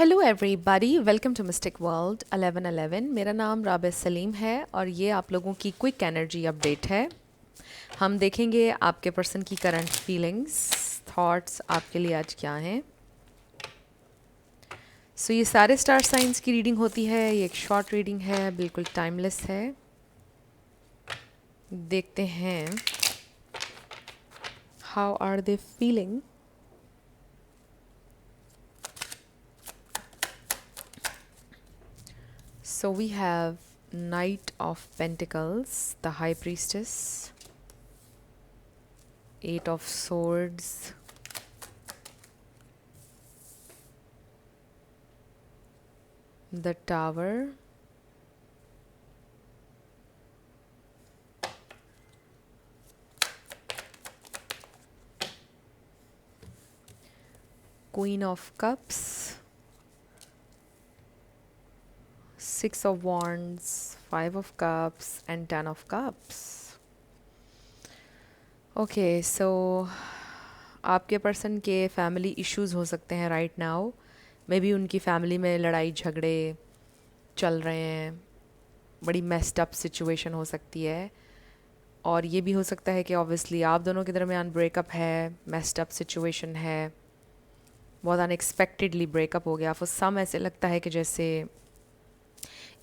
Hello everybody, welcome to mystic world 1111। मेरा नाम राबिया सलीम है और ये आप लोगों की क्विक एनर्जी अपडेट है। हम देखेंगे आपके पर्सन की करंट फीलिंग्स, थॉट्स आपके लिए आज क्या हैं। ये सारे स्टार साइंस की रीडिंग होती है। ये एक शॉर्ट रीडिंग है, बिल्कुल टाइमलेस है। देखते हैं how are they feeling. So we have Knight of Pentacles, the High Priestess, Eight of Swords, the Tower, Queen of Cups, Six of Wands, Five of Cups and Ten of Cups. Okay so आपके person के family issues हो सकते हैं right now. May be उनकी family में लड़ाई झगड़े चल रहे हैं, बड़ी मेस्ड अप सिचुएशन हो सकती है। और ये भी हो सकता है कि ऑब्वियसली आप दोनों के दरमियान ब्रेकअप है, मेस्ड अप सिचुएशन है, बहुत अनएक्सपेक्टेडली ब्रेकअप हो गया। फॉर सम ऐसे लगता है कि जैसे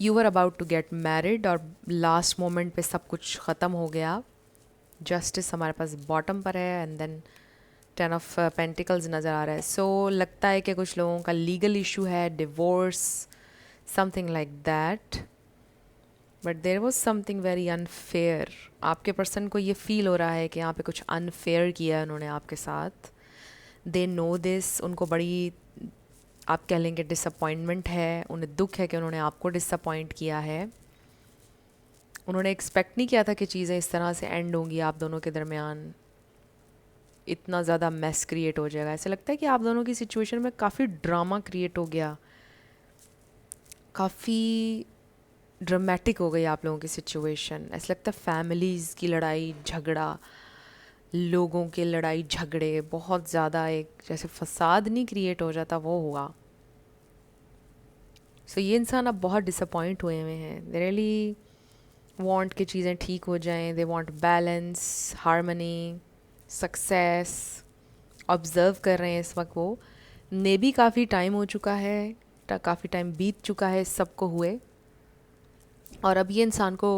you were about to get married और लास्ट मोमेंट पे सब कुछ ख़त्म हो गया। जस्टिस हमारे पास बॉटम पर है and then ten of pentacles नज़र आ रहा है। लगता है कि कुछ लोगों का लीगल इशू है, divorce, something like that. But there was something very unfair. आपके पर्सन को ये फील हो रहा है कि यहाँ पे कुछ अनफेयर किया है उन्होंने आपके साथ। They know this. उनको बड़ी, आप कह लेंगे, डिसअपॉइंटमेंट है, उन्हें दुख है कि उन्होंने आपको डिसअपॉइंट किया है। उन्होंने एक्सपेक्ट नहीं किया था कि चीज़ें इस तरह से एंड होंगी आप दोनों के दरमियान, इतना ज़्यादा मेस क्रिएट हो जाएगा। ऐसे लगता है कि आप दोनों की सिचुएशन में काफ़ी ड्रामा क्रिएट हो गया, काफ़ी ड्रामेटिक हो गई आप लोगों की सिचुएशन। ऐसा लगता है फैमिलीज़ की लड़ाई झगड़ा, लोगों के लड़ाई झगड़े, बहुत ज़्यादा एक जैसे फसाद नहीं क्रिएट हो जाता वो हुआ। ये इंसान अब बहुत डिसअपॉइंट हुए हुए हैं। दे रियली वांट कि चीज़ें ठीक हो जाएं। They want balance, harmony, success. Observe कर रहे हैं इस वक्त वो। मे भी काफ़ी टाइम हो चुका है, काफ़ी टाइम बीत चुका है इस सब को हुए, और अब ये इंसान को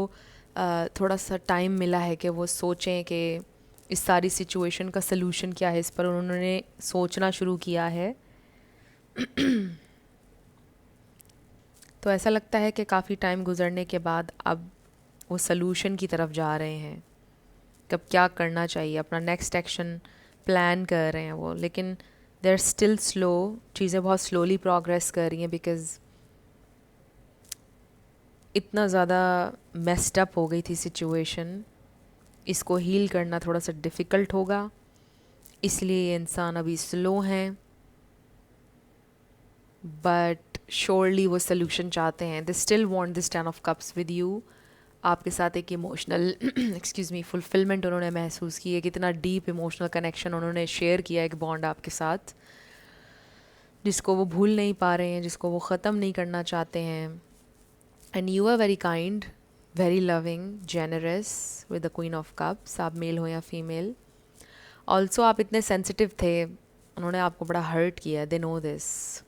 थोड़ा सा टाइम मिला है कि वो सोचें कि इस सारी सिचुएशन का सलूशन क्या है। इस पर उन्होंने सोचना शुरू किया है। तो ऐसा लगता है कि काफ़ी टाइम गुजरने के बाद अब वो सलूशन की तरफ जा रहे हैं। कब क्या करना चाहिए, अपना नेक्स्ट एक्शन प्लान कर रहे हैं वो। लेकिन दे आर स्टिल स्लो। चीज़ें बहुत स्लोली प्रोग्रेस कर रही हैं बिकॉज़ इतना ज़्यादा मेस्ड अप हो गई थी सिचुएशन। इसको हील करना थोड़ा सा डिफ़िकल्ट होगा, इसलिए ये इंसान अभी स्लो हैं। बट श्योरली वो सोल्यूशन चाहते हैं। They still want this ten of cups with you. आपके साथ एक इमोशनल एक्सक्यूज़ मी फुलफिलमेंट उन्होंने महसूस की है। कितना डीप इमोशनल कनेक्शन उन्होंने शेयर किया, एक बॉन्ड आपके साथ जिसको वो भूल नहीं पा रहे हैं, जिसको वो ख़त्म नहीं करना चाहते हैं। And you are very kind, very loving, generous with the queen of cups. आप मेल हो या फीमेल। ऑल्सो आप इतने सेंसिटिव थे, उन्होंने आपको बड़ा हर्ट किया। They know this.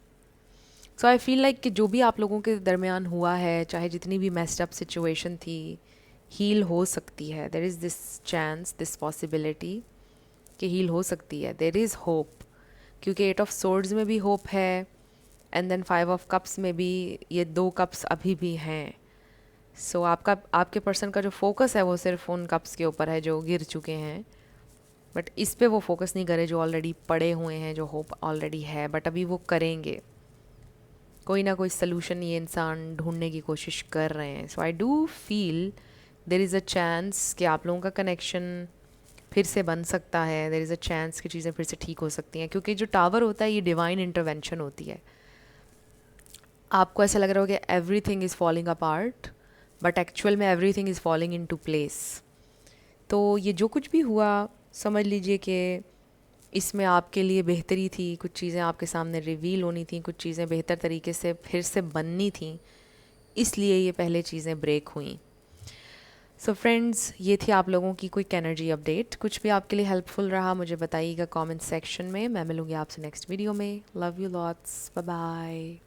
I feel like कि जो भी आप लोगों के दरमियान हुआ है, चाहे जितनी भी मेस्ड अप सिचुएशन थी, हील हो सकती है। There is this chance, this possibility कि हील हो सकती है। देर इज़ होप, क्योंकि एट ऑफ सोर्ड्स में भी होप है and then five of cups में भी ये दो कप्स अभी भी हैं। आपके पर्सन का जो फोकस है वो सिर्फ उन कप्स के ऊपर है जो गिर चुके हैं। बट इस पे वो फोकस नहीं करे जो ऑलरेडी पड़े हुए हैं, जो होप ऑलरेडी है। बट अभी वो करेंगे, कोई ना कोई सलूशन ये इंसान ढूंढने की कोशिश कर रहे हैं। I do feel there is a chance कि आप लोगों का कनेक्शन फिर से बन सकता है। देर इज़ अ चांस कि चीज़ें फिर से ठीक हो सकती हैं, क्योंकि जो टावर होता है ये डिवाइन इंटरवेंशन होती है। आपको ऐसा लग रहा हो कि everything is falling apart, but actual में everything is falling into place. तो ये जो कुछ भी हुआ, समझ लीजिए कि इसमें आपके लिए बेहतरी थी, कुछ चीज़ें आपके सामने रिवील होनी थी, कुछ चीज़ें बेहतर तरीके से फिर से बननी थी, इसलिए ये पहले चीज़ें ब्रेक हुई। सो फ्रेंड्स, ये थी आप लोगों की क्विक एनर्जी अपडेट। कुछ भी आपके लिए हेल्पफुल रहा मुझे बताइएगा कमेंट सेक्शन में। मैं मिलूँगी आपसे नेक्स्ट वीडियो में। Love you lots, bye bye.